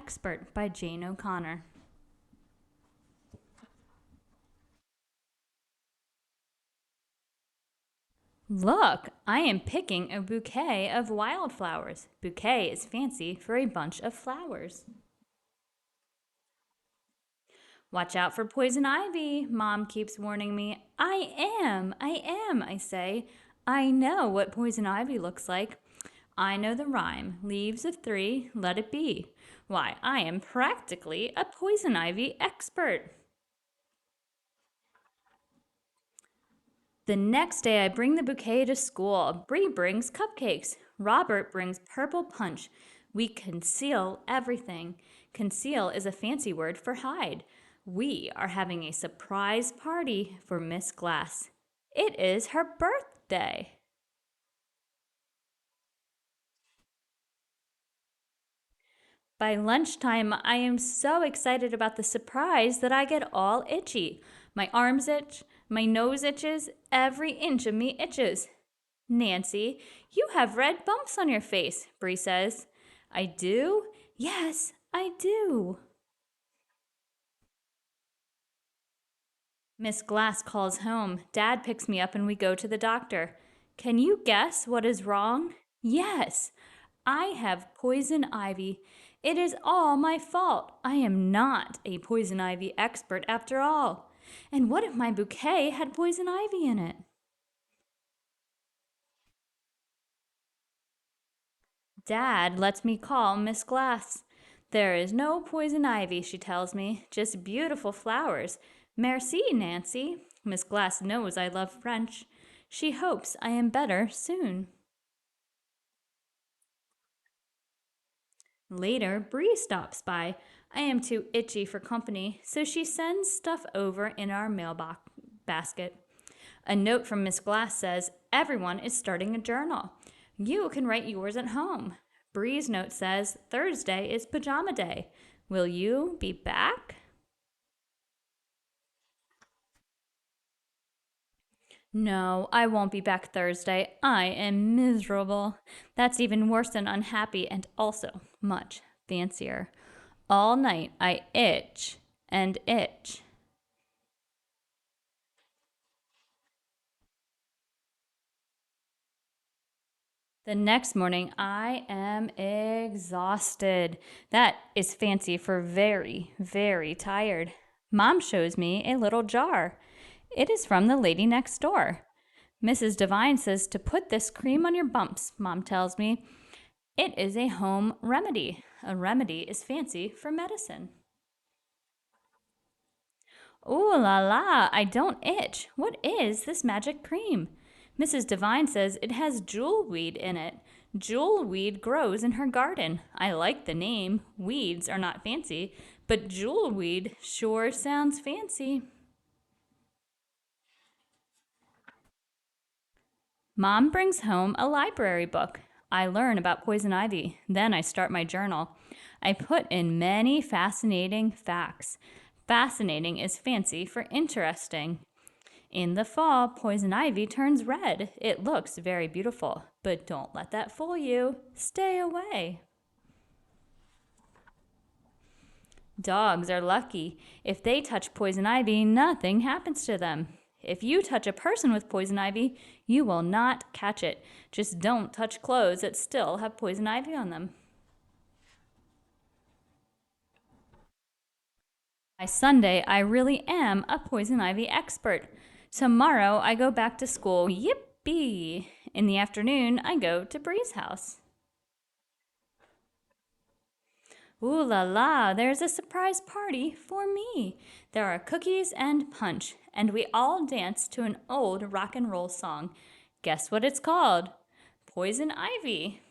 Expert by Jane O'Connor. Look, I am picking a bouquet of wildflowers. Bouquet is fancy for a bunch of flowers. Watch out for poison ivy, Mom keeps warning me. I say. I know what poison ivy looks like. I know the rhyme. Leaves of three, let it be. Why, I am practically a poison ivy expert. The next day, I bring the bouquet to school. Bree brings cupcakes. Robert brings purple punch. We conceal everything. Conceal is a fancy word for hide. We are having a surprise party for Miss Glass. It is her birthday. By lunchtime, I am so excited about the surprise that I get all itchy. My arms itch, my nose itches, every inch of me itches. Nancy, you have red bumps on your face, Bree says. I do? Yes, I do. Miss Glass calls home. Dad picks me up and we go to the doctor. Can you guess what is wrong? Yes, I have poison ivy. It is all my fault. I am not a poison ivy expert after all. And what if my bouquet had poison ivy in it? Dad lets me call Miss Glass. There is no poison ivy, she tells me, just beautiful flowers. Merci, Nancy. Miss Glass knows I love French. She hopes I am better soon. Later, Bree stops by. I am too itchy for company, so she sends stuff over in our mailbox basket. A note from Miss Glass says, everyone is starting a journal. You can write yours at home. Bree's note says, Thursday is pajama day. Will you be back? No, I won't be back Thursday. I am miserable. That's even worse than unhappy and also much fancier. All night I itch and itch. The next morning, I am exhausted. That is fancy for very, very tired. Mom shows me a little jar. It is from the lady next door. Mrs. Devine says to put this cream on your bumps, Mom tells me. It is a home remedy. A remedy is fancy for medicine. Ooh la la, I don't itch. What is this magic cream? Mrs. Devine says it has jewelweed in it. Jewelweed grows in her garden. I like the name. Weeds are not fancy, but jewelweed sure sounds fancy. Mom brings home a library book. I learn about poison ivy. Then I start my journal. I put in many fascinating facts. Fascinating is fancy for interesting. In the fall, poison ivy turns red. It looks very beautiful, but don't let that fool you. Stay away. Dogs are lucky. If they touch poison ivy, nothing happens to them. If you touch a person with poison ivy, you will not catch it. Just don't touch clothes that still have poison ivy on them. By Sunday, I really am a poison ivy expert. Tomorrow, I go back to school. Yippee! In the afternoon, I go to Bree's house. Ooh la la, there's a surprise party for me. There are cookies and punch, and we all dance to an old rock and roll song. Guess what it's called? Poison Ivy.